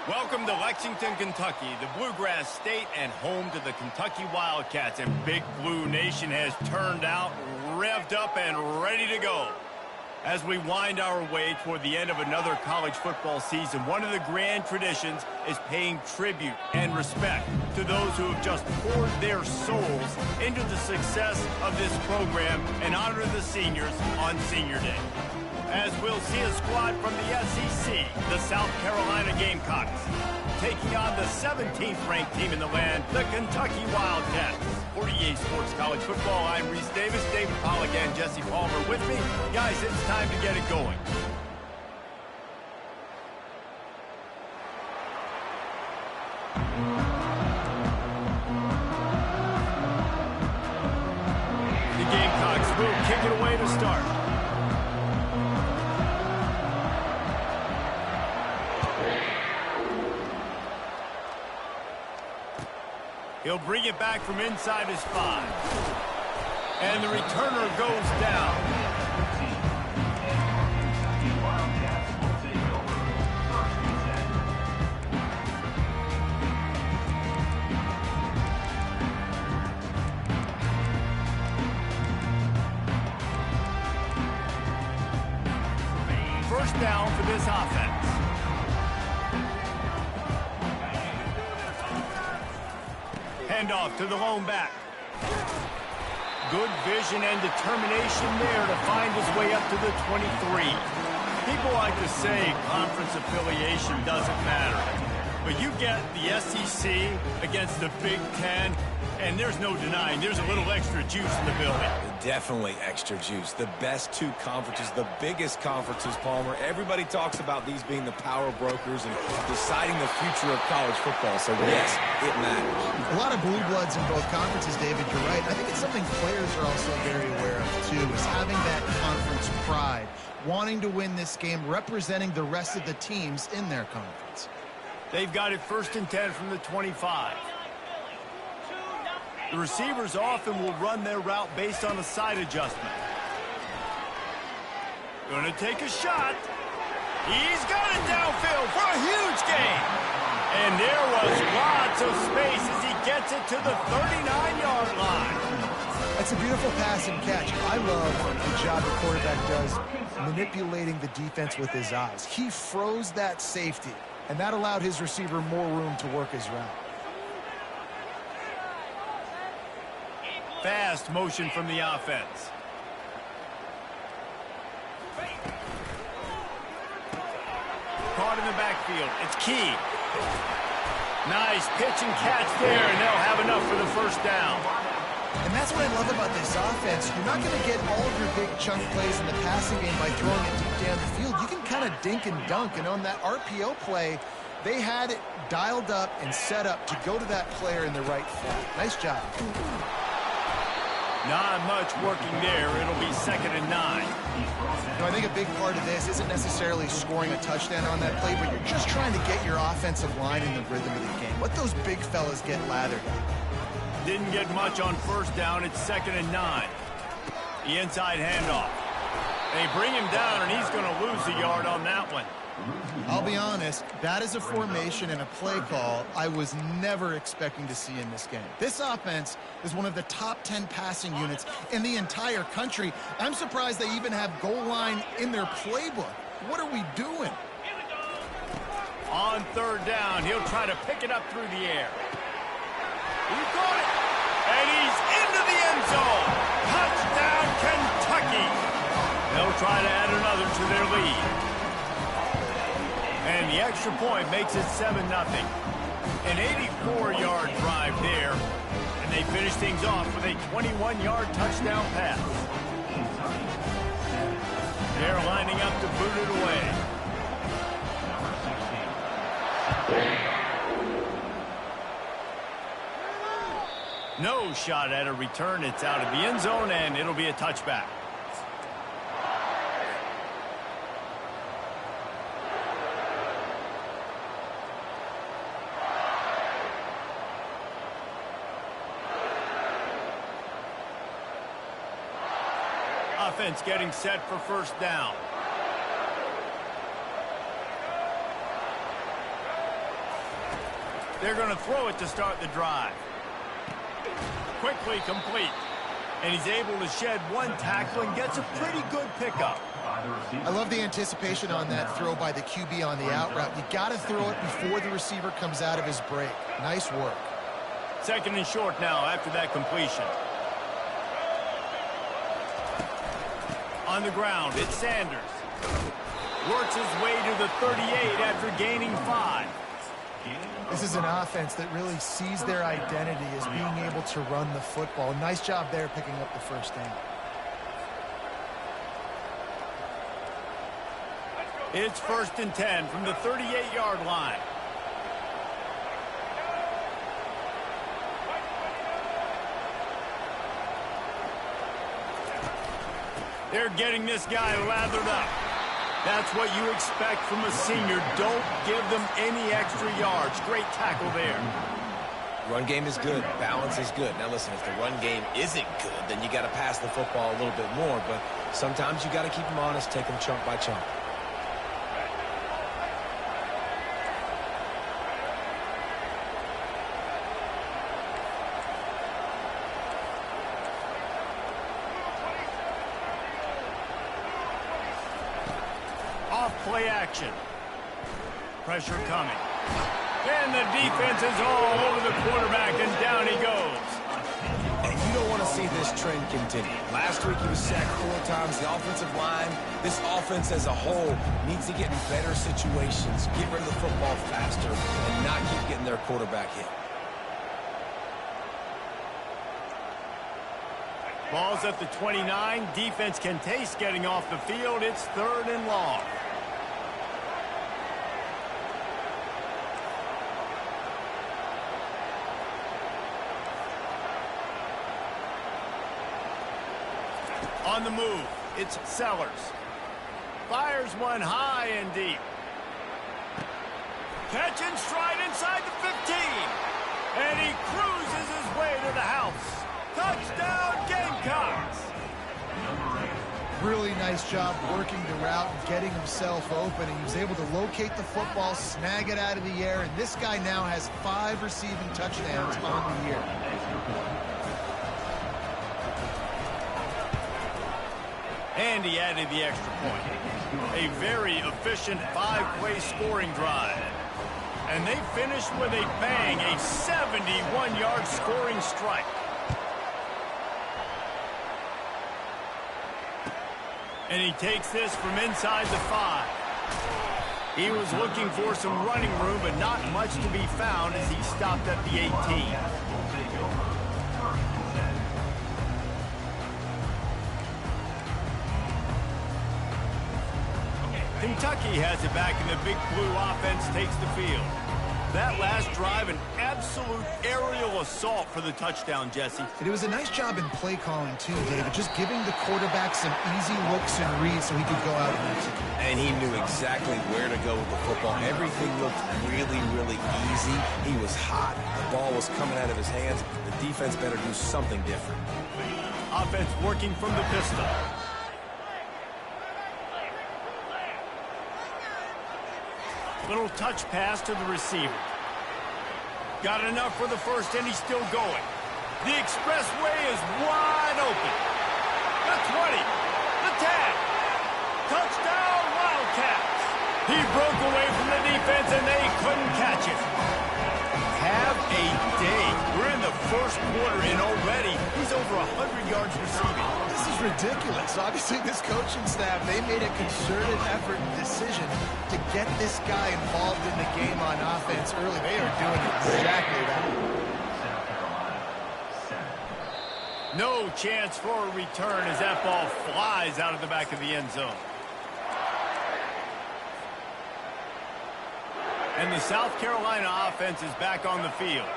Welcome to Lexington, Kentucky, the Bluegrass State and home to the Kentucky Wildcats. And Big Blue Nation has turned out, revved up, and ready to go. As we wind our way toward the end of another college football season, one of the grand traditions is paying tribute and respect to those who have just poured their souls into the success of this program and honor the seniors on Senior Day. As we'll see a squad from the SEC, the South Carolina Gamecocks, taking on the 17th ranked team in the land, the Kentucky Wildcats. For EA Sports College Football, I'm Reese Davis, David Pollack, and Jesse Palmer with me. Guys, it's time to get it going. The Gamecocks will kick it away to start. He'll bring it back from inside his 5. And the returner goes down. First down for this offense. Handoff to the lone back. Good vision and determination there to find his way up to the 23. People like to say conference affiliation doesn't matter. But you get the SEC against the Big Ten, and there's no denying there's a little extra juice in the building. Definitely extra juice. The best two conferences, the biggest conferences, Palmer. Everybody talks about these being the power brokers and deciding the future of college football. So, yes, it matters. A lot of blue bloods in both conferences, David. You're right. I think it's something players are also very aware of, too, is having that conference pride, wanting to win this game, representing the rest of the teams in their conference. They've got it 1st and 10 from the 25. The receivers often will run their route based on a side adjustment. Gonna take a shot. He's got it downfield for a huge gain. And there was lots of space as he gets it to the 39-yard line. That's a beautiful pass and catch. I love the job the quarterback does manipulating the defense with his eyes. He froze that safety, and that allowed his receiver more room to work his route. Fast motion from the offense. Caught in the backfield. It's Key. Nice pitch and catch there, and they'll have enough for the first down. And that's what I love about this offense. You're not going to get all of your big chunk plays in the passing game by throwing it deep down the field. You can kind of dink and dunk, and on that RPO play, they had it dialed up and set up to go to that player in the right flat. Nice job. Not much working there. It'll be 2nd and 9. I think a big part of this isn't necessarily scoring a touchdown on that play, but you're just trying to get your offensive line in the rhythm of the game. Let those big fellas get lathered up. Didn't get much on 1st down. It's 2nd and 9. The inside handoff. They bring him down, and he's going to lose a yard on that one. I'll be honest, that is a formation and a play call I was never expecting to see in this game. This offense is one of the top 10 passing units in the entire country. I'm surprised they even have goal line in their playbook. What are we doing? On 3rd down, he'll try to pick it up through the air. He caught it, and he's into the end zone. Touchdown, Kentucky. They'll try to add another to their lead. And the extra point makes it 7-0. An 84-yard drive there. And they finish things off with a 21-yard touchdown pass. They're lining up to boot it away. No shot at a return. It's out of the end zone, and it'll be a touchback. Offense getting set for 1st down. They're going to throw it to start the drive. Quickly complete. And he's able to shed one tackle and gets a pretty good pickup. I love the anticipation on that throw by the QB on the out route. You got to throw it before the receiver comes out of his break. Nice work. Second and short now after that completion. On the ground, it's Sanders. Works his way to the 38 after gaining 5. This is an offense that really sees their identity as being able to run the football. Nice job there picking up the first down. It's 1st and 10 from the 38-yard line. They're getting this guy lathered up. That's what you expect from a senior. Don't give them any extra yards. Great tackle there. Run game is good. Balance is good. Now listen, if the run game isn't good, then you got to pass the football a little bit more. But sometimes you got to keep them honest, take them chunk by chunk. Play action. Pressure coming. And the defense is all over the quarterback, and down he goes. And you don't want to see this trend continue. Last week he was sacked 4 times. The offensive line, this offense as a whole, needs to get in better situations, get rid of the football faster, and not keep getting their quarterback hit. Ball's at the 29. Defense can taste getting off the field. It's 3rd and long. On the move, it's Sellers. Fires one high and deep. Catch and stride inside the 15. And he cruises his way to the house. Touchdown, Gamecocks! Really nice job working the route and getting himself open. And he was able to locate the football, snag it out of the air. And this guy now has 5 receiving touchdowns on the year. And he added the extra point. A very efficient 5-play scoring drive. And they finished with a bang, a 71-yard scoring strike. And he takes this from inside the 5. He was looking for some running room, but not much to be found as he stopped at the 18. Kentucky has it back, and the Big Blue offense takes the field. That last drive, an absolute aerial assault for the touchdown, Jesse. And it was a nice job in play calling, too, David, just giving the quarterback some easy looks and reads so he could go out and execute. And he knew exactly where to go with the football. Everything looked really, really easy. He was hot. The ball was coming out of his hands. The defense better do something different. Offense working from the pistol. Little touch pass to the receiver. Got enough for the first, and he's still going. The expressway is wide open. The 20. The 10. Touchdown, Wildcats. He broke away from the defense, and they couldn't catch it. Have a day. We're in the first quarter, and already he's over 100 yards receiving. This is ridiculous. Obviously, this coaching staff, they made a concerted effort and decision to get this guy involved in the game on offense early. They are doing exactly that. No chance for a return as that ball flies out of the back of the end zone. And the South Carolina offense is back on the field.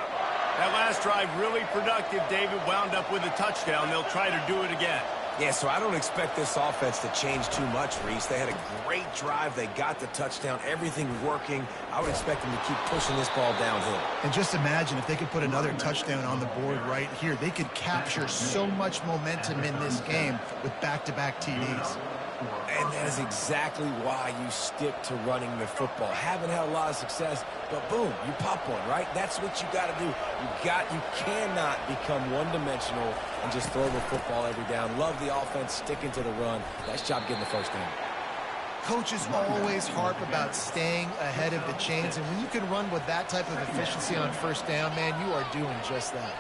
That last drive really productive. David wound up with a touchdown. They'll try to do it again. Yeah, so I don't expect this offense to change too much, Reese. They had a great drive. They got the touchdown. Everything working. I would expect them to keep pushing this ball downhill. And just imagine if they could put another touchdown on the board right here. They could capture so much momentum in this game with back-to-back TDs. And that is exactly why you stick to running the football. Haven't had a lot of success, but boom, you pop one, right? That's what you got to do. You cannot become one-dimensional and just throw the football every down. Love the offense, sticking to the run. Nice job getting the first down. Coaches always harp about staying ahead of the chains, and when you can run with that type of efficiency on first down, man, you are doing just that.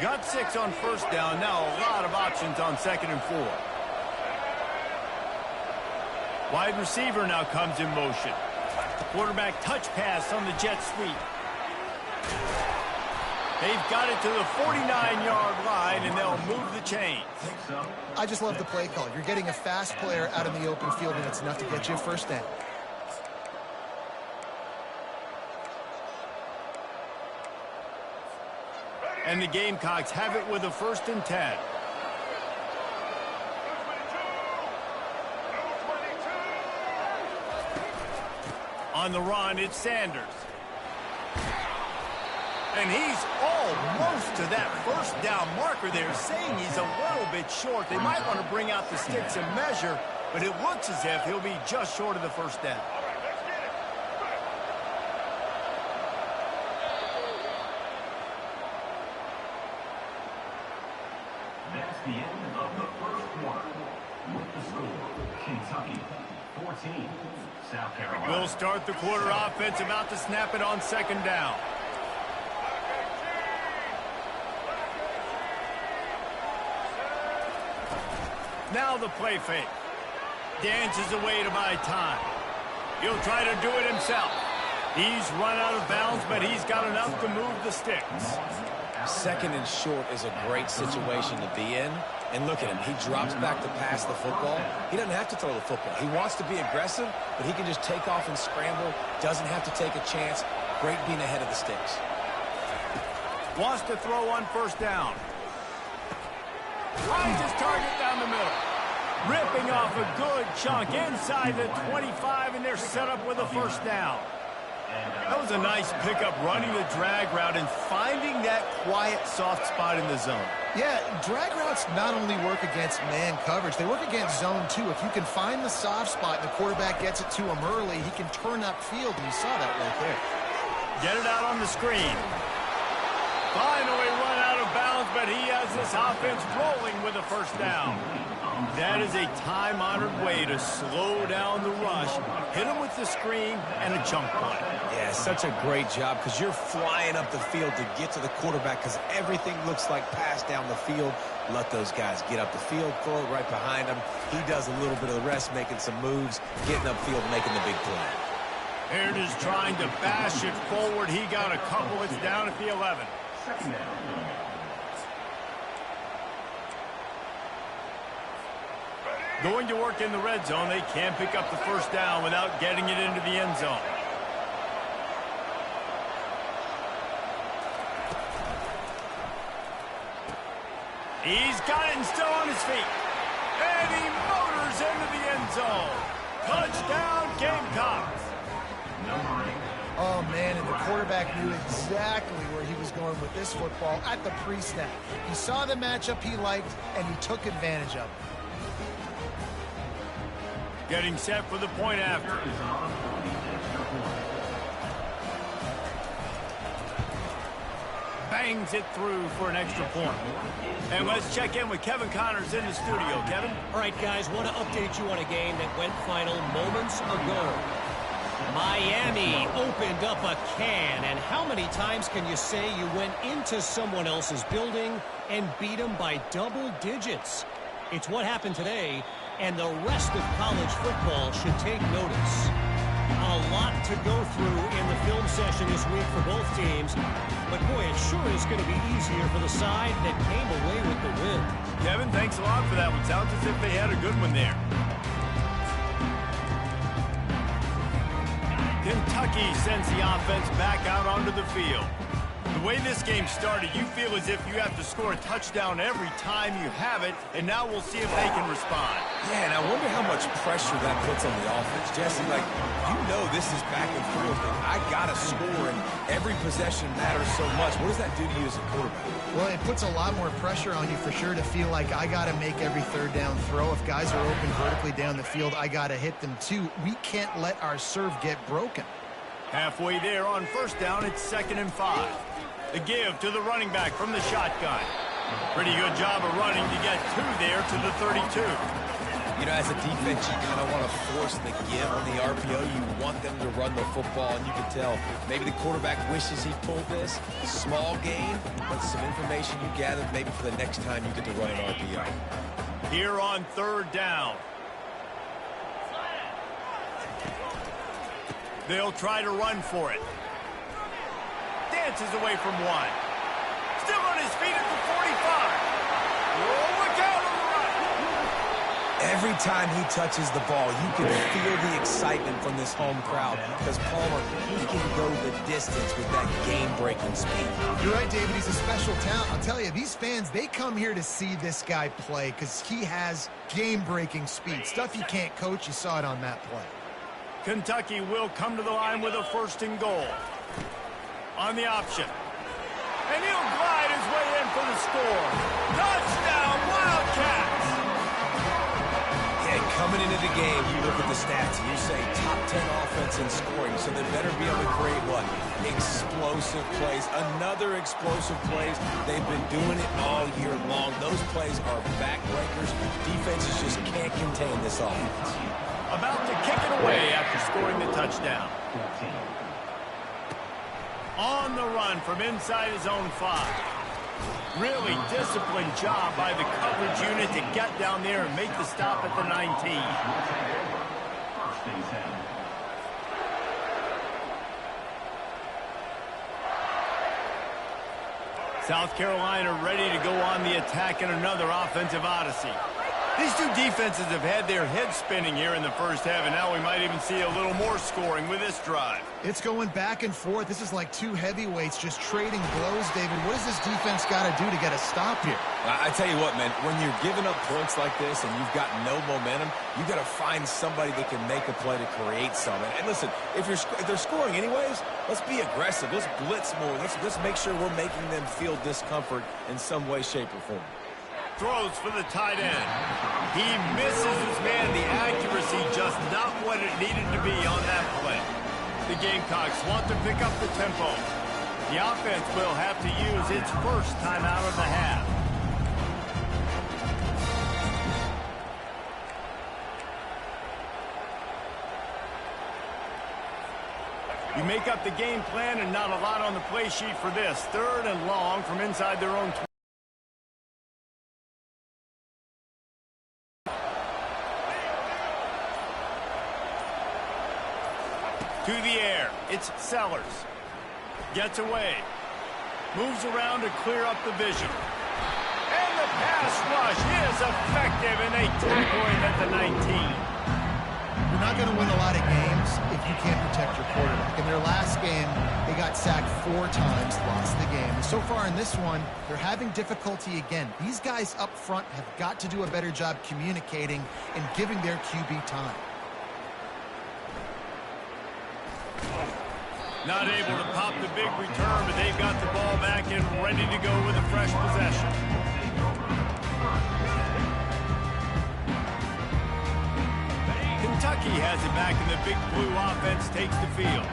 Got 6 on first down. Now a lot of options on 2nd and 4. Wide receiver now comes in motion. Quarterback touch pass on the jet sweep. They've got it to the 49-yard line, and they'll move the chains. I just love the play call. You're getting a fast player out in the open field, and it's enough to get you a first down. And the Gamecocks have it with a 1st and 10. On the run, it's Sanders. And he's almost to that first down marker there, saying he's a little bit short. They might want to bring out the sticks and measure, but it looks as if he'll be just short of the first down. That's the end of the first quarter. With the score, Kentucky 14, South Carolina. We'll start the quarter offense, about to snap it on 2nd down. Now the play fake. Dances away to buy time. He'll try to do it himself. He's run out of bounds, but he's got enough to move the sticks. 2nd and short is a great situation to be in. And look at him. He drops back to pass the football. He doesn't have to throw the football. He wants to be aggressive, but he can just take off and scramble. Doesn't have to take a chance. Great being ahead of the sticks. Wants to throw on 1st down. Finds his target down the middle. Ripping off a good chunk inside the 25, and they're set up with a 1st down. That was a nice pickup, running the drag route and finding that quiet, soft spot in the zone. Yeah, drag routes not only work against man coverage, they work against zone too. If you can find the soft spot and the quarterback gets it to him early, he can turn upfield, and you saw that right there. Get it out on the screen. Finally run out of bounds, but he has this offense rolling with a 1st down. That is a time-honored way to slow down the rush, hit him with the screen, and a jump play. Yeah, such a great job because you're flying up the field to get to the quarterback because everything looks like pass down the field. Let those guys get up the field, throw it right behind him. He does a little bit of the rest, making some moves, getting upfield, making the big play. Aaron is trying to bash it forward. He got a couple. It's down at the 11. Going to work in the red zone. They can't pick up the 1st down without getting it into the end zone. He's got it and still on his feet. And he motors into the end zone. Touchdown, Gamecocks. Oh, man, and the quarterback knew exactly where he was going with this football at the pre-snap. He saw the matchup he liked, and he took advantage of it. Getting set for the point after. Bangs it through for an extra point. And let's check in with Kevin Connors in the studio. Kevin? All right, guys, want to update you on a game that went final moments ago. Miami opened up a can, and how many times can you say you went into someone else's building and beat them by double digits? It's what happened today, and the rest of college football should take notice. A lot to go through in the film session this week for both teams, but boy, it sure is going to be easier for the side that came away with the win. Kevin, thanks a lot for that one. Sounds as if they had a good one there. Kentucky sends the offense back out onto the field. The way this game started, you feel as if you have to score a touchdown every time you have it, and now we'll see if they can respond. Yeah, and I wonder how much pressure that puts on the offense. Jesse, like, you know this is back and forth, and I got to score, and every possession matters so much. What does that do to you as a quarterback? Well, it puts a lot more pressure on you for sure to feel like I got to make every third down throw. If guys are open vertically down the field, I got to hit them too. We can't let our serve get broken. Halfway there on first down, it's 2nd and 5. The give to the running back from the shotgun. Pretty good job of running to get there to the 32. You know, as a defense, you kind of want to force the give on the RPO. You want them to run the football, and you can tell maybe the quarterback wishes he pulled this. Small gain, but some information you gathered maybe for the next time you get to run an RPO. Here on 3rd down. They'll try to run for it. Dances away from one. Still on his feet at the 45. Oh, look out on the right. Every time he touches the ball, you can feel the excitement from this home crowd because Palmer, he can go the distance with that game-breaking speed. You're right, David. He's a special talent. I'll tell you, these fans, they come here to see this guy play because he has game-breaking speed. Stuff you can't coach. You saw it on that play. Kentucky will come to the line with a 1st and goal. On the option. And he'll glide his way in for the score. Touchdown, Wildcats! And coming into the game, you look at the stats and you say top 10 offense in scoring, so they better be able to create what? Explosive plays. Another explosive plays. They've been doing it all year long. Those plays are backbreakers. Defenses just can't contain this offense. About to kick it away after scoring the touchdown. On the run from inside his own 5. Really disciplined job by the coverage unit to get down there and make the stop at the 19. South Carolina ready to go on the attack in another offensive odyssey. These two defenses have had their heads spinning here in the first half, and now we might even see a little more scoring with this drive. It's going back and forth. This is like two heavyweights just trading blows, David. What does this defense got to do to get a stop here? I tell you what, man, when you're giving up points like this and you've got no momentum, you got to find somebody that can make a play to create something. And listen, if they're scoring anyways, let's be aggressive. Let's blitz more. Let's make sure we're making them feel discomfort in some way, shape, or form. Throws for the tight end. He misses his man. The accuracy just not what it needed to be on that play. The Gamecocks want to pick up the tempo. The offense will have to use its first timeout of the half. You make up the game plan and not a lot on the play sheet for this. 3rd and long from inside their own 20. To the air, it's Sellers. Gets away. Moves around to clear up the vision. And the pass rush is effective, and they tackle him at the 19. You're not going to win a lot of games if you can't protect your quarterback. In their last game, they got sacked 4 times, lost the game. And so far in this one, they're having difficulty again. These guys up front have got to do a better job communicating and giving their QB time. Not able to pop the big return, but they've got the ball back and ready to go with a fresh possession. Kentucky has it back, and the Big Blue offense takes the field.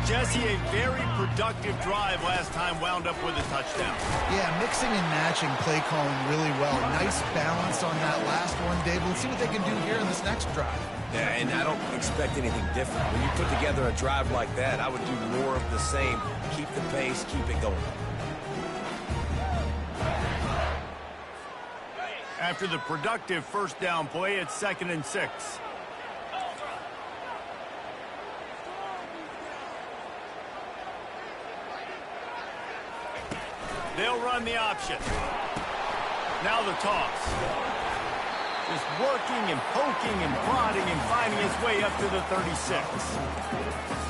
Jesse, a very productive drive last time wound up with a touchdown. Yeah, mixing and matching play calling really well. Nice balance on that last one, Dave. Let's see what they can do here in this next drive. Yeah, and I don't expect anything different. When you put together a drive like that, I would do more of the same. Keep the pace, keep it going. After the productive first down play, it's 2nd and 6. They'll run the option. Now the toss. Just working and poking and prodding and finding his way up to the 36.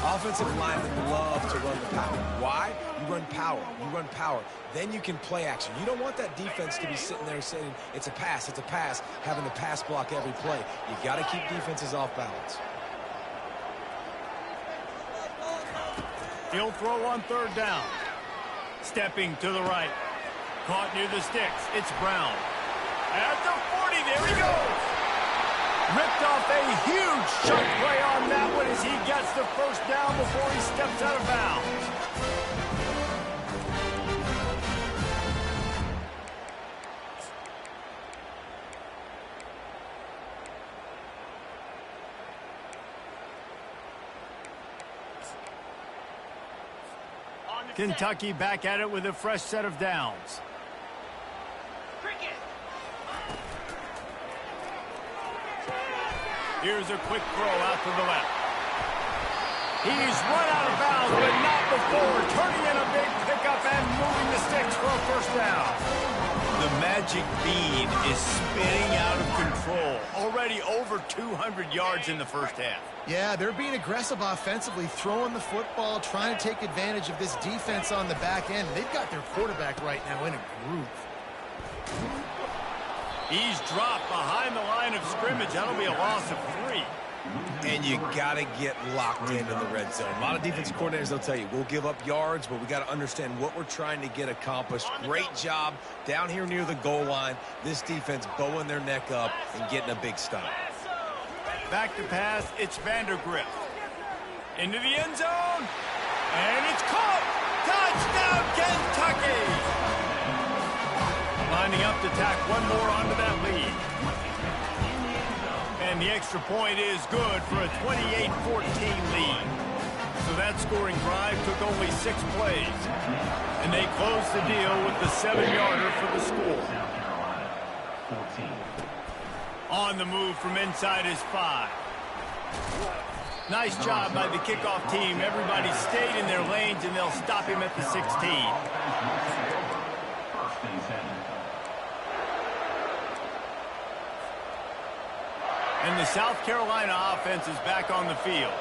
Offensive linemen love to run the power. Why? You run power. You run power. Then you can play action. You don't want that defense to be sitting there saying, it's a pass, having the pass block every play. You got to keep defenses off balance. He'll throw on third down. Stepping to the right. Caught near the sticks. It's Brown. At the 40, there he goes. Ripped off a huge chunk play on that one as he gets the first down before he steps out of bounds. Kentucky back at it with a fresh set of downs. Here's a quick throw out to the left. He's run out of bounds, but not before turning in a big pickup and moving the sticks for a first down. The magic bean is spinning out of control. Already over 200 yards in the first half. Yeah, they're being aggressive offensively, throwing the football, trying to take advantage of this defense on the back end. They've got their quarterback right now in a groove. He's dropped behind the line of scrimmage. That'll be a loss of 3. And you got to get locked into the red zone. A lot of defensive coordinators, they'll tell you, we'll give up yards, but we got to understand what we're trying to get accomplished. Great job down here near the goal line. This defense bowing their neck up and getting a big stop. Back to pass, it's Vandergrift. Into the end zone, and it's caught! Touchdown, Kentucky! Lining up to tack one more onto that lead. And the extra point is good for a 28-14 lead. So that scoring drive took only 6 plays. And they closed the deal with the 7-yarder for the score. On the move from inside his 5. Nice job by the kickoff team. Everybody stayed in their lanes, and they'll stop him at the 16. And the South Carolina offense is back on the field.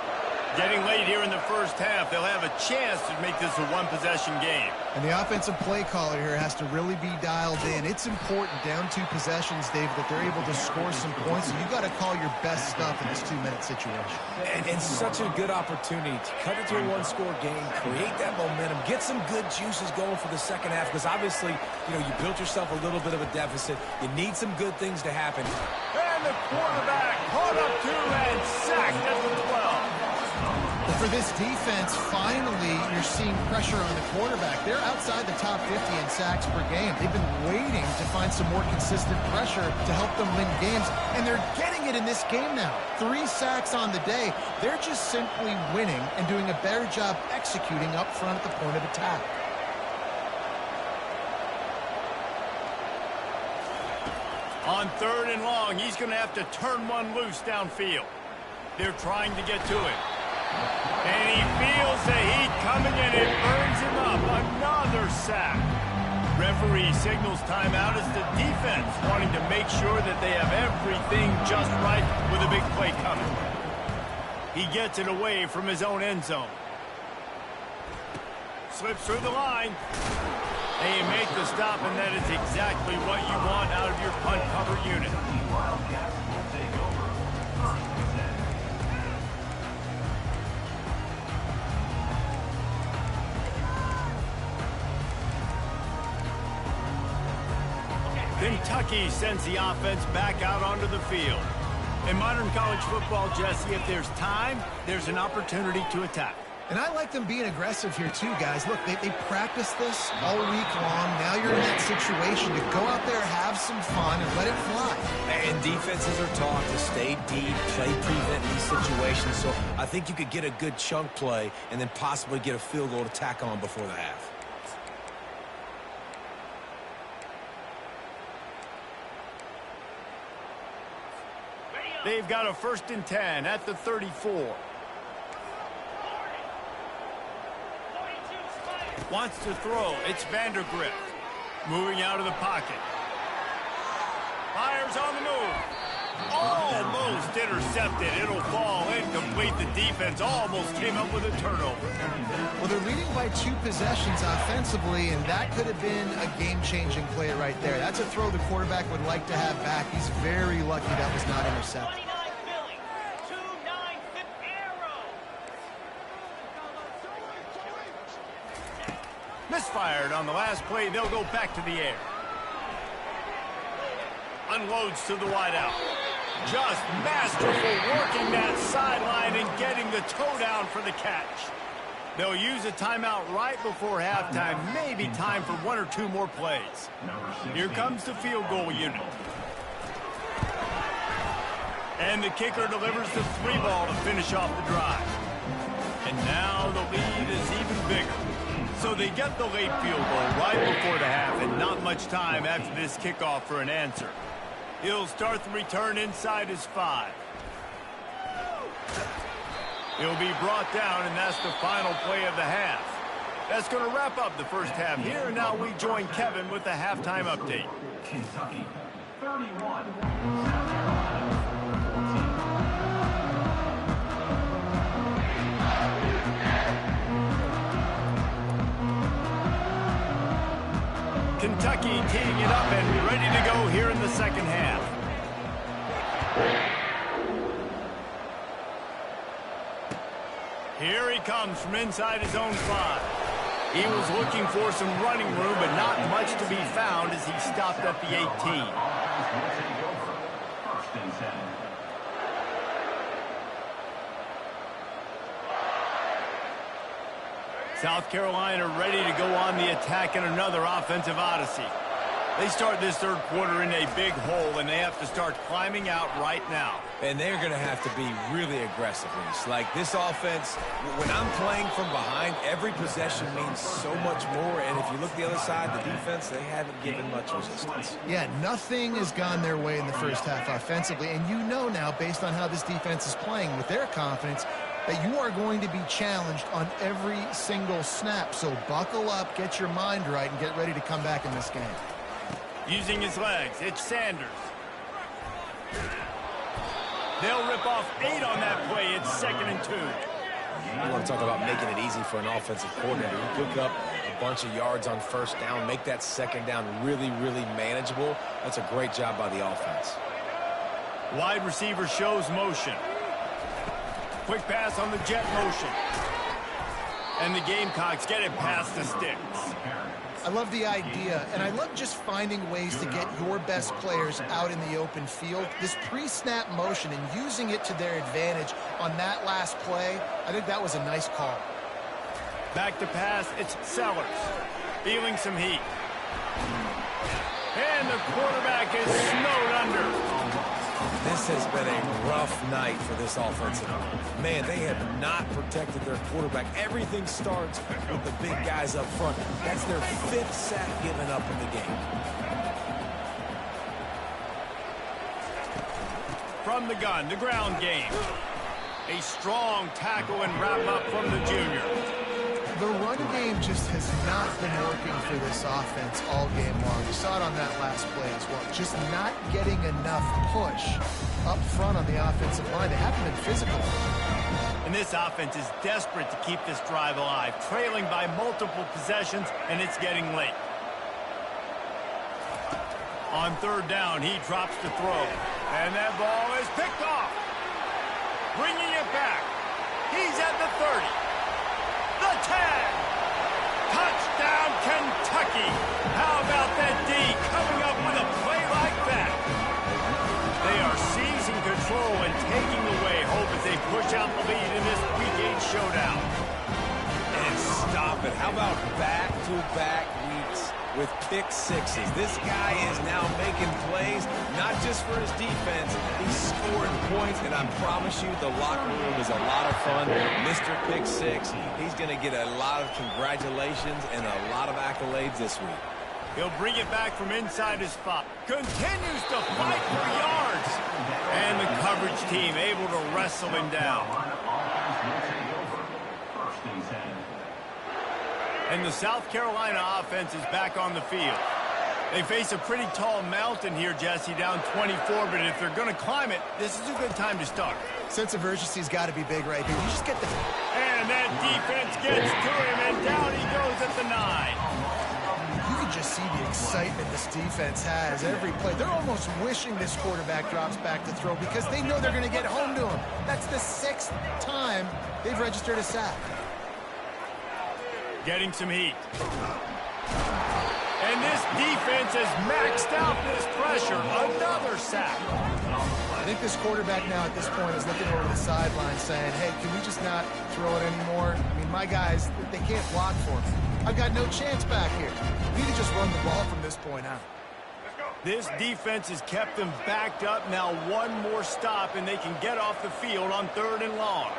Getting late here in the first half, they'll have a chance to make this a one-possession game. And the offensive play caller here has to really be dialed in. It's important down 2 possessions, Dave, that they're able to score some points. And you got to call your best stuff in this 2-minute situation. And it's such a good opportunity to cut it to a 1-score game, create that momentum, get some good juices going for the second half. Because obviously, you built yourself a little bit of a deficit. You need some good things to happen. And the quarterback caught up to and sacked at the 12. For this defense, finally, you're seeing pressure on the quarterback. They're outside the top 50 in sacks per game. They've been waiting to find some more consistent pressure to help them win games, and they're getting it in this game now. 3 sacks on the day. They're just simply winning and doing a better job executing up front at the point of attack. On 3rd and long, he's going to have to turn one loose downfield. They're trying to get to it. And he feels the heat coming, and it burns him up. Another sack. Referee signals timeout as the defense wanting to make sure that they have everything just right with a big play coming. He gets it away from his own end zone. Slips through the line. They make the stop, and that is exactly what you want out of your punt cover unit. Kentucky sends the offense back out onto the field. In modern college football, Jesse, if there's time, there's an opportunity to attack. And I like them being aggressive here too, guys. Look, they practice this all week long. Now you're in that situation to go out there, have some fun, and let it fly. And defenses are taught to stay deep, play prevent in these situations. So I think you could get a good chunk play and then possibly get a field goal to tack on before the half. They've got a 1st and 10 at the 34. Wants to throw. It's Vandergrift. Moving out of the pocket. Fires on the move. Almost intercepted. It'll fall incomplete. The defense almost came up with a turnover. Well, they're leading by 2 possessions offensively, and that could have been a game-changing play right there. That's a throw the quarterback would like to have back. He's very lucky that was not intercepted. Misfired on the last play. They'll go back to the air. Unloads to the wideout. Just masterful working that sideline and getting the toe down for the catch. They'll use a timeout right before halftime. Maybe time for 1 or 2 more plays. Here comes the field goal unit. And the kicker delivers the 3 ball to finish off the drive. And now the lead is even bigger. So they get the late field goal right before the half, and not much time after this kickoff for an answer. He'll start the return inside his 5. He'll be brought down, and that's the final play of the half. That's going to wrap up the first half here, and now we join Kevin with the halftime update. Kentucky 31, South Carolina 14. Kentucky teeing it up and ready to go here in the second half. Here he comes from inside his own 5. He was looking for some running room, but not much to be found as he stopped at the 18. First and 10. South Carolina ready to go on the attack in another offensive odyssey. They start this third quarter in a big hole, and they have to start climbing out right now. And they're going to have to be really aggressive. Like this offense, when I'm playing from behind, every possession means so much more. And if you look the other side, the defense, they haven't given much resistance. Yeah, nothing has gone their way in the first half offensively. And you know now, based on how this defense is playing with their confidence, that you are going to be challenged on every single snap. So buckle up, get your mind right, and get ready to come back in this game. Using his legs, it's Sanders. They'll rip off 8 on that play. It's 2nd and 2. You want to talk about making it easy for an offensive coordinator. You pick up a bunch of yards on first down, make that second down really, really manageable. That's a great job by the offense. Wide receiver shows motion. Quick pass on the jet motion. And the Gamecocks get it past the sticks. I love the idea, and I love just finding ways to get your best players out in the open field. This pre-snap motion and using it to their advantage on that last play, I think that was a nice call. Back to pass, it's Sellers. Feeling some heat. And the quarterback is snowed under. This has been a rough night for this offensive line. Man, they have not protected their quarterback. Everything starts with the big guys up front. That's their 5th sack given up in the game. From the gun, the ground game. A strong tackle and wrap up from the junior. The run game just has not been working for this offense all game long. We saw it on that last play as well. Just not getting enough push up front on the offensive line. They haven't been physical. And this offense is desperate to keep this drive alive, trailing by multiple possessions, and it's getting late. On 3rd down, he drops the throw. And that ball is picked off. Bringing it back. He's at the 30. The 10. Touchdown, Kentucky. How about that D coming up with a play like that? They are seizing control and taking away hope as they push out the lead in this Week 8 showdown. And stop it. How about back-to-back weeks with pick sixes? This guy is now making plays, not just for his defense. He's scoring points, and I promise you the locker room is a lot of fun. Mr. Pick Six, he's going to get a lot of congratulations and a lot of accolades this week. He'll bring it back from inside his spot. Continues to fight for yards. And the coverage team able to wrestle him down. And the South Carolina offense is back on the field. They face a pretty tall mountain here, Jesse, down 24, but if they're going to climb it, this is a good time to start. Sense of urgency's got to be big right here. You just get the... And that defense gets to him, and down he goes at the 9. You can just see the excitement this defense has every play. They're almost wishing this quarterback drops back to throw because they know they're going to get home to him. That's the 6th time they've registered a sack. Getting some heat. And this defense has maxed out this pressure. Another sack. I think this quarterback now at this point is looking over the sideline saying, hey, can we just not throw it anymore? I mean, my guys, they can't block for me. I've got no chance back here. We need to just run the ball from this point out. This defense has kept them backed up. Now one more stop, and they can get off the field on 3rd and long.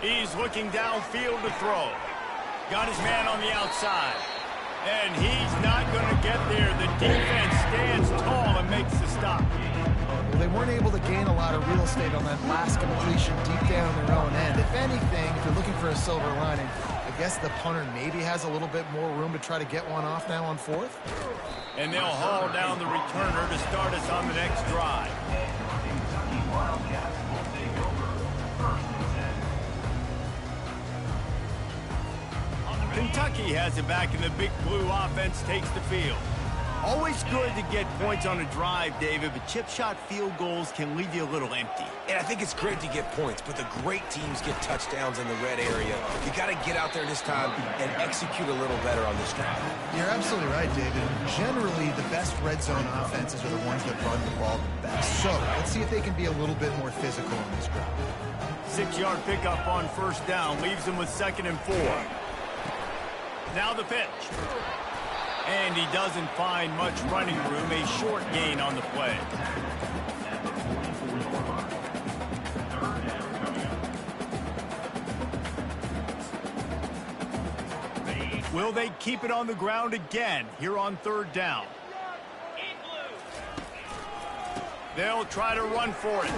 He's looking downfield to throw. Got his man on the outside. And he's not going to get there. The defense stands tall and makes the stop. Well, they weren't able to gain a lot of real estate on that last completion deep down their own end. If anything, if you're looking for a silver lining, I guess the punter maybe has a little bit more room to try to get one off now on 4th. And they'll haul down the returner to start us on the next drive. Kentucky has it back, and the Big Blue offense takes the field. Always good to get points on a drive, David, but chip shot field goals can leave you a little empty. And I think it's great to get points, but the great teams get touchdowns in the red area. You got to get out there this time and execute a little better on this drive. You're absolutely right, David. Generally, the best red zone offenses are the ones that run the ball the best. So let's see if they can be a little bit more physical in this drive. 6-yard pickup on 1st down leaves them with 2nd and 4. Now the pitch. And he doesn't find much running room. A short gain on the play. Will they keep it on the ground again here on 3rd down? They'll try to run for it.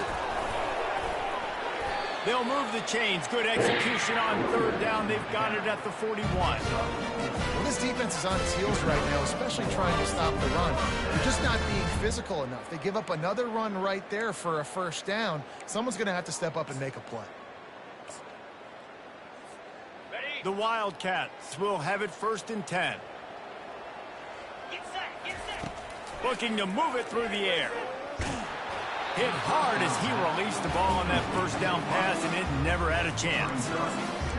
They'll move the chains. Good execution on 3rd down. They've got it at the 41. Well, this defense is on its heels right now, especially trying to stop the run. They're just not being physical enough. They give up another run right there for a 1st down. Someone's going to have to step up and make a play. The Wildcats will have it 1st and 10. Looking to move it through the air. Hit hard as he released the ball on that 1st down pass, and it never had a chance.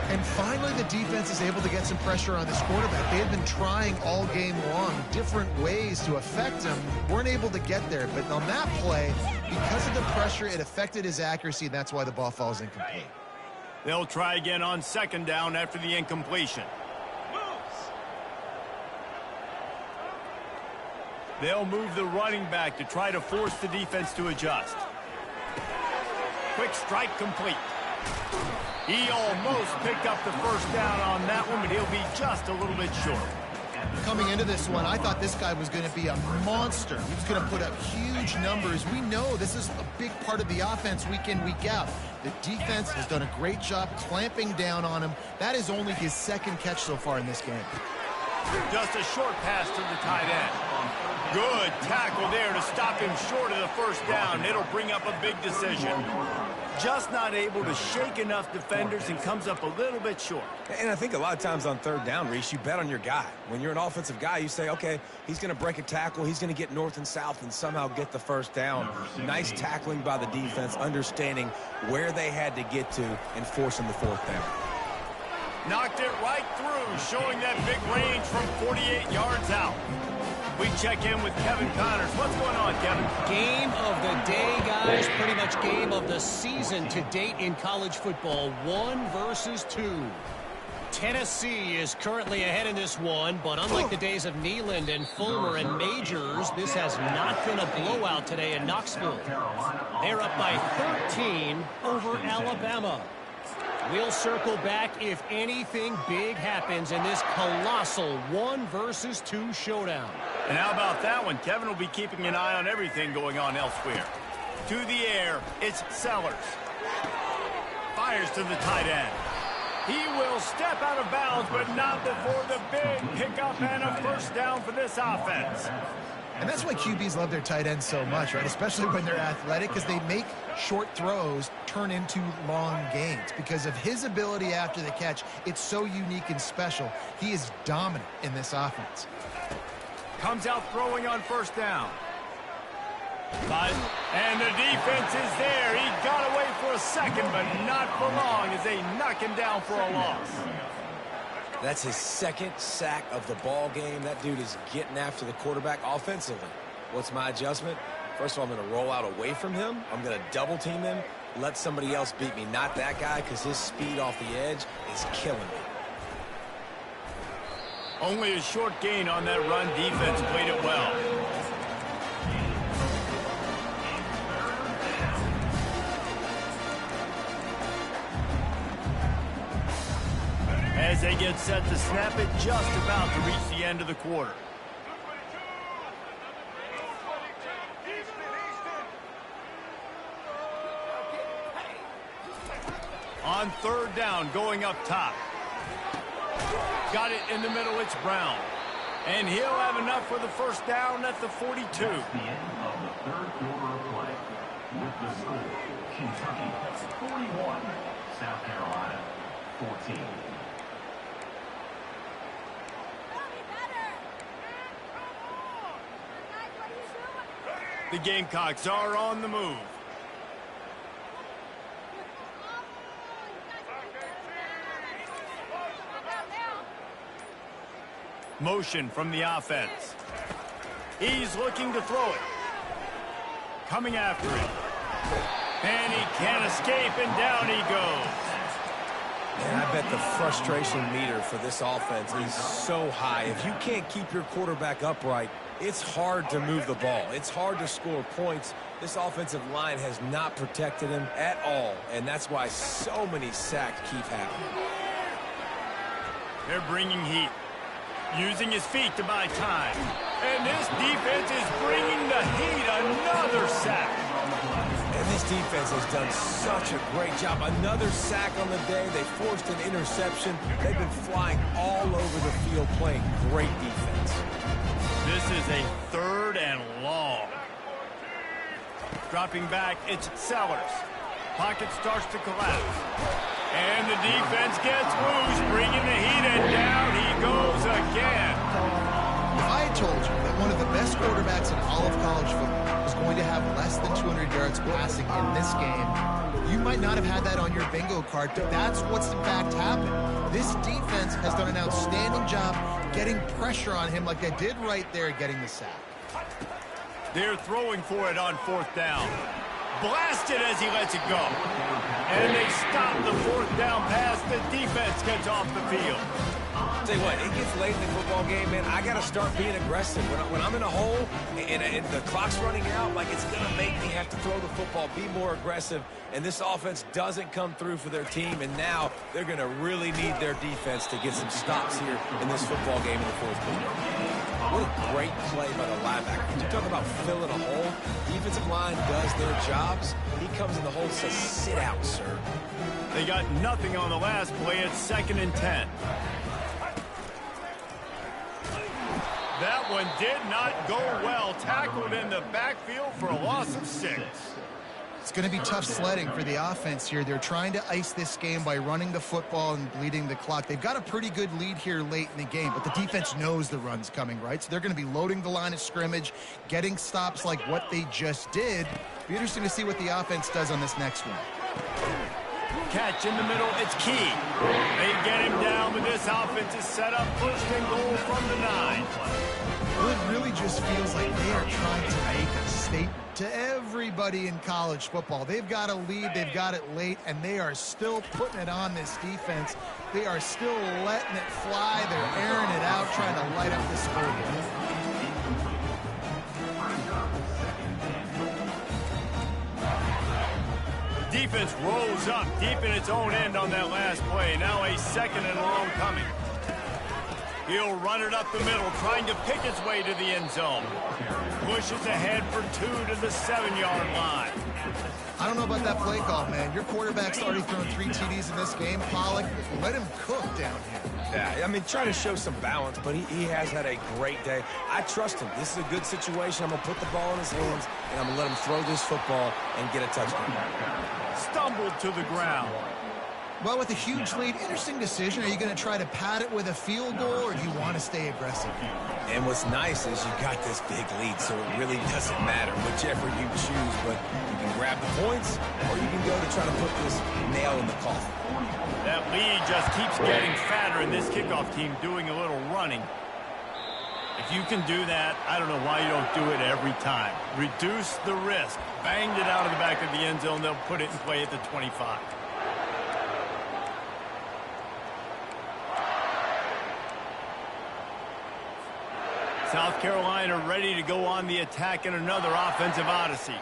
And finally, the defense is able to get some pressure on this quarterback. They had been trying all game long different ways to affect him. Weren't able to get there, but on that play, because of the pressure, it affected his accuracy, and that's why the ball falls incomplete. They'll try again on 2nd down after the incompletion. They'll move the running back to try to force the defense to adjust. Quick strike complete. He almost picked up the 1st down on that one, but he'll be just a little bit short. Coming into this one, I thought this guy was going to be a monster. He was going to put up huge numbers. We know this is a big part of the offense week in, week out. The defense has done a great job clamping down on him. That is only his 2nd catch so far in this game. Just a short pass to the tight end. Good tackle there to stop him short of the 1st down. It'll bring up a big decision. Just not able to shake enough defenders and comes up a little bit short. And I think a lot of times on 3rd down, Reese, you bet on your guy. When you're an offensive guy, you say, okay, he's going to break a tackle, he's going to get north and south and somehow get the 1st down. Nice tackling by the defense, understanding where they had to get to and forcing the 4th down. Knocked it right through, showing that big range from 48 yards out. We check in with Kevin Connors. What's going on, Kevin? Game of the day, guys. Pretty much game of the season to date in college football. 1 versus 2. Tennessee is currently ahead in this one, but unlike the days of Neyland and Fulmer and Majors, this has not been a blowout today in Knoxville. They're up by 13 over Alabama. We'll circle back if anything big happens in this colossal 1 versus 2 showdown. And how about that one? Kevin will be keeping an eye on everything going on elsewhere. To the air, it's Sellers. Fires to the tight end. He will step out of bounds, but not before the big pickup and a first down for this offense. And that's why QBs love their tight ends so much, right? Especially when they're athletic, because they make short throws turn into long gains. Because of his ability after the catch, it's so unique and special. He is dominant in this offense. Comes out throwing on first down. And the defense is there. He got away for a second, but not for long as they knock him down for a loss. That's his second sack of the ball game. That dude is getting after the quarterback offensively. What's my adjustment? First of all, I'm going to roll out away from him. I'm going to double team him, let somebody else beat me, not that guy, because his speed off the edge is killing me. Only a short gain on that run. Defense played it well. As they get set to snap it, just about to reach the end of the quarter. On third down, going up top. Got it in the middle, it's Brown. And he'll have enough for the first down at the 42. That's the end of the third quarter of play. With the score, Kentucky 41, South Carolina 14. The Gamecocks are on the move. Motion from the offense. He's looking to throw it. Coming after it. And he can't escape, and down he goes. And I bet the frustration meter for this offense is so high. If you can't keep your quarterback upright, it's hard to move the ball. It's hard to score points. This offensive line has not protected him at all, and that's why so many sacks keep happening. They're bringing heat. Using his feet to buy time. And this defense is bringing the heat. Another sack. And this defense has done such a great job. Another sack on the day. They forced an interception. They've been flying all over the field playing great defense. This is a third and long. Dropping back, it's Sellers. Pocket starts to collapse. And the defense gets loose, bringing the heat, and down he goes again. If I had told you that one of the best quarterbacks in all of college football was going to have less than 200 yards passing in this game, you might not have had that on your bingo card, but that's what's in fact happened. This defense has done an outstanding job getting pressure on him like they did right there, getting the sack. They're throwing for it on fourth down. Blasted as he lets it go. And they stop the fourth down pass. The defense gets off the field. Tell you what, it gets late in the football game, man. I got to start being aggressive. When I'm in a hole and the clock's running out, like, it's going to make me have to throw the football, be more aggressive. And this offense doesn't come through for their team, and now they're going to really need their defense to get some stops here in this football game in the fourth quarter. What a great play by the linebacker. You talk about filling a hole. Defensive line does their jobs. He comes in the hole and says, sit out, sir. They got nothing on the last play. It's 2nd and 10. That one did not go well. Tackled in the backfield for a loss of 6. It's going to be tough sledding for the offense here. They're trying to ice this game by running the football and bleeding the clock. They've got a pretty good lead here late in the game, but the defense knows the run's coming, right? So they're going to be loading the line of scrimmage, getting stops like what they just did. Be interesting to see what the offense does on this next one. Catch in the middle, it's key. They get him down, but this offense is set up 1st and goal from the 9. Well, it really just feels like they are trying to make a statement to everybody in college football. They've got a lead, they've got it late, and they are still putting it on this defense. They are still letting it fly. They're airing it out, trying to light up the scoreboard. Defense rolls up deep in its own end on that last play. Now a 2nd and long coming. He'll run it up the middle, trying to pick his way to the end zone. Pushes ahead for 2 to the 7-yard line. I don't know about that play call, man. Your quarterback's already thrown 3 TDs in this game. Pollock, let him cook down here. Yeah, I mean, trying to show some balance, but he has had a great day. I trust him. This is a good situation. I'm going to put the ball in his hands, and I'm going to let him throw this football and get a touchdown. Stumbled to the ground. Well, with a huge lead, interesting decision. Are you going to try to pad it with a field goal, or do you want to stay aggressive? And what's nice is you got this big lead, so it really doesn't matter whichever you choose, but you can grab the points, or you can go to try to put this nail in the coffin. That lead just keeps getting fatter, and this kickoff team doing a little running. If you can do that, I don't know why you don't do it every time. Reduce the risk. Banged it out of the back of the end zone. They'll put it in play at the 25. South Carolina ready to go on the attack in another offensive odyssey.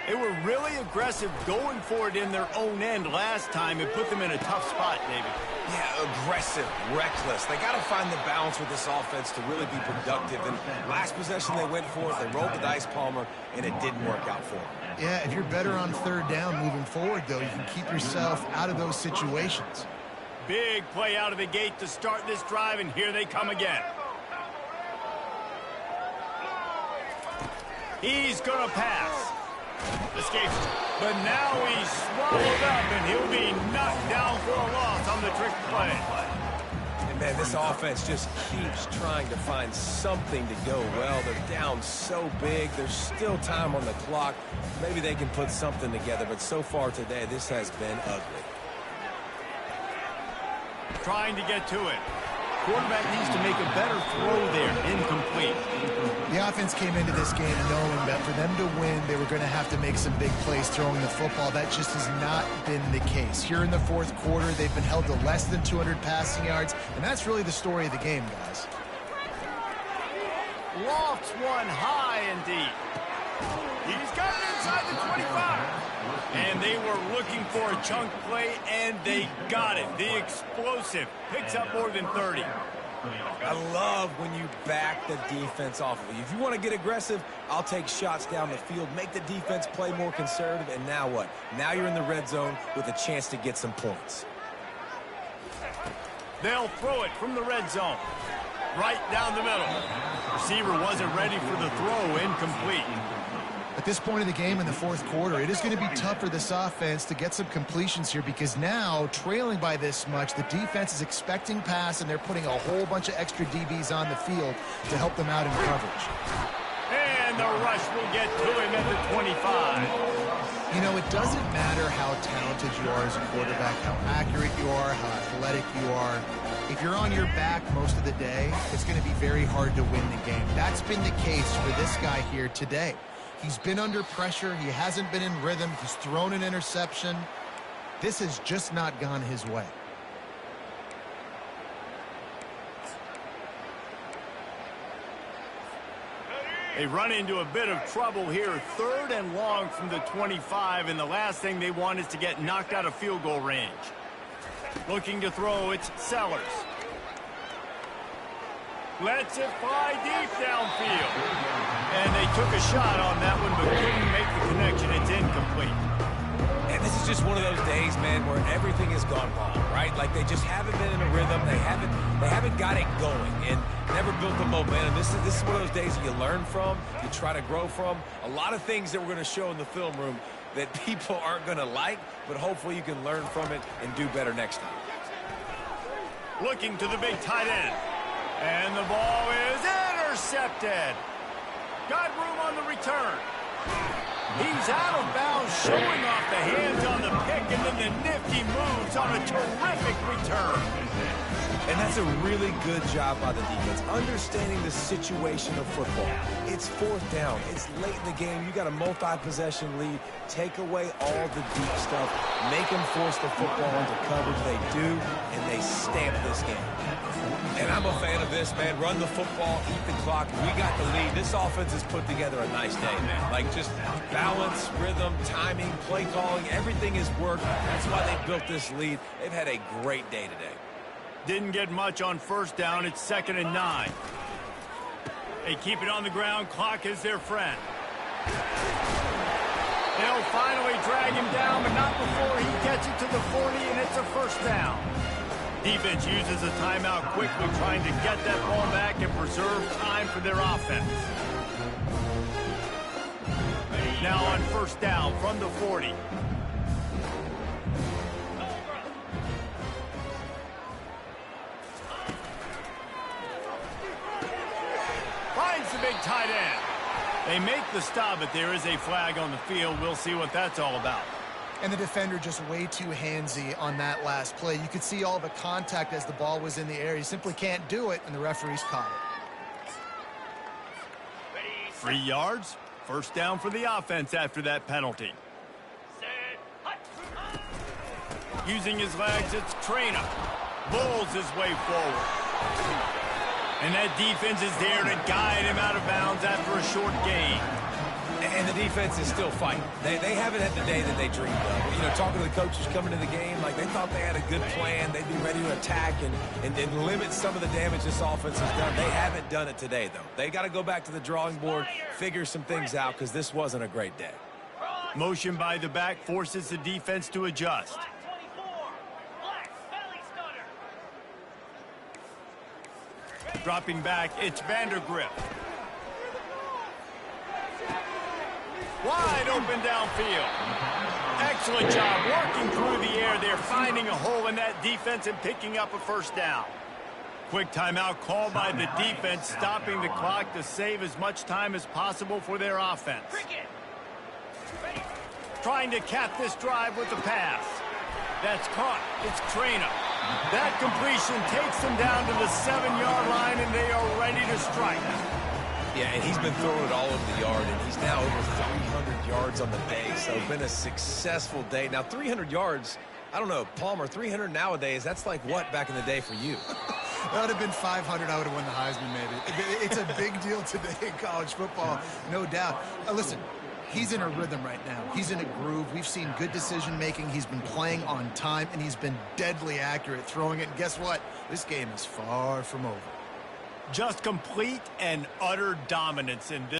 They were really aggressive going for it in their own end last time. It put them in a tough spot, David. Yeah, aggressive, reckless. They got to find the balance with this offense to really be productive. And last possession they went for it, they rolled the dice, Palmer, and it didn't work out for them. Yeah, if you're better on 3rd down moving forward, though, you can keep yourself out of those situations. Big play out of the gate to start this drive, and here they come again. He's going to pass. Escapes. But now he's swallowed up, and he'll be knocked down for a loss on the trick play. And, man, this offense just keeps trying to find something to go well. They're down so big. There's still time on the clock. Maybe they can put something together, but so far today, this has been ugly. Trying to get to it. Quarterback needs to make a better throw there. Incomplete. The offense came into this game knowing that for them to win, they were going to have to make some big plays throwing the football. That just has not been the case. Here in the 4th quarter, they've been held to less than 200 passing yards, and that's really the story of the game, guys. Lofts one high and deep. He's got it inside the 25. And they were looking for a chunk play, and they got it. The explosive picks up more than 30. I love when you back the defense off of you. If you want to get aggressive, I'll take shots down the field, make the defense play more conservative, and now what? Now you're in the red zone with a chance to get some points. They'll throw it from the red zone. Right down the middle. Receiver wasn't ready for the throw. Incomplete. At this point of the game in the 4th quarter, it is going to be tough for this offense to get some completions here because now, trailing by this much, the defense is expecting pass, and they're putting a whole bunch of extra DBs on the field to help them out in coverage. And the rush will get to him at the 25. You know, it doesn't matter how talented you are as a quarterback, how accurate you are, how athletic you are. If you're on your back most of the day, it's going to be very hard to win the game. That's been the case for this guy here today. He's been under pressure. He hasn't been in rhythm. He's thrown an interception. This has just not gone his way. They run into a bit of trouble here. 3rd and long from the 25, and the last thing they want is to get knocked out of field goal range. Looking to throw, it's Sellers. Lets it fly deep downfield. And they took a shot on that one, but couldn't make the connection. It's incomplete. And this is just one of those days, man, where everything has gone wrong, right? Like they just haven't been in a rhythm. They haven't got it going and never built the momentum. This is one of those days that you learn from, you try to grow from. A lot of things that we're going to show in the film room that people aren't going to like, but hopefully you can learn from it and do better next time. Looking to the big tight end. And the ball is intercepted. Got room on the return. He's out of bounds, showing off the hands on the pick, and then the nifty moves on a terrific return. And that's a really good job by the defense, understanding the situation of football. It's 4th down. It's late in the game. You got a multi-possession lead. Take away all the deep stuff. Make them force the football into coverage. They do, and they stamp this game. And I'm a fan of this, man. Run the football, eat the clock. We got the lead. This offense has put together a nice day, man. Like just balance, rhythm, timing, play calling, everything has worked. That's why they built this lead. They've had a great day today. Didn't get much on first down. It's 2nd and 9. They keep it on the ground. Clock is their friend. They'll finally drag him down, but not before he gets it to the 40, and it's a first down. Defense uses a timeout quickly, trying to get that ball back and preserve time for their offense. Now on first down from the 40. Finds the big tight end. They make the stop, but there is a flag on the field. We'll see what that's all about. And the defender just way too handsy on that last play. You could see all the contact as the ball was in the air. He simply can't do it, and the referees caught it. 3 yards. First down for the offense after that penalty. Using his legs, it's Traina. Bulls his way forward. And that defense is there to guide him out of bounds after a short gain. And the defense is still fighting. They haven't had the day that they dreamed of. You know, talking to the coaches coming to the game, like they thought they had a good plan. They'd be ready to attack and limit some of the damage this offense has done. They haven't done it today, though. They got to go back to the drawing board, figure some things out, because this wasn't a great day. Motion by the back forces the defense to adjust. Dropping back, it's Vandergrift. Wide open downfield. Excellent job working through the air. They're finding a hole in that defense and picking up a first down. Quick timeout called by the defense, stopping the clock to save as much time as possible for their offense. Trying to cap this drive with the pass. That's caught. It's Traina. That completion takes them down to the 7-yard line, and they are ready to strike. Yeah, and he's been throwing it all over the yard, and he's now over 300 yards on the day, so it's been a successful day. Now, 300 yards, I don't know, Palmer, 300 nowadays, that's like what back in the day for you? That would have been 500. I would have won the Heisman, maybe. It's a big deal today in college football, no doubt. Listen, he's in a rhythm right now. He's in a groove. We've seen good decision-making. He's been playing on time, and he's been deadly accurate throwing it. And guess what? This game is far from over. Just complete and utter dominance in this.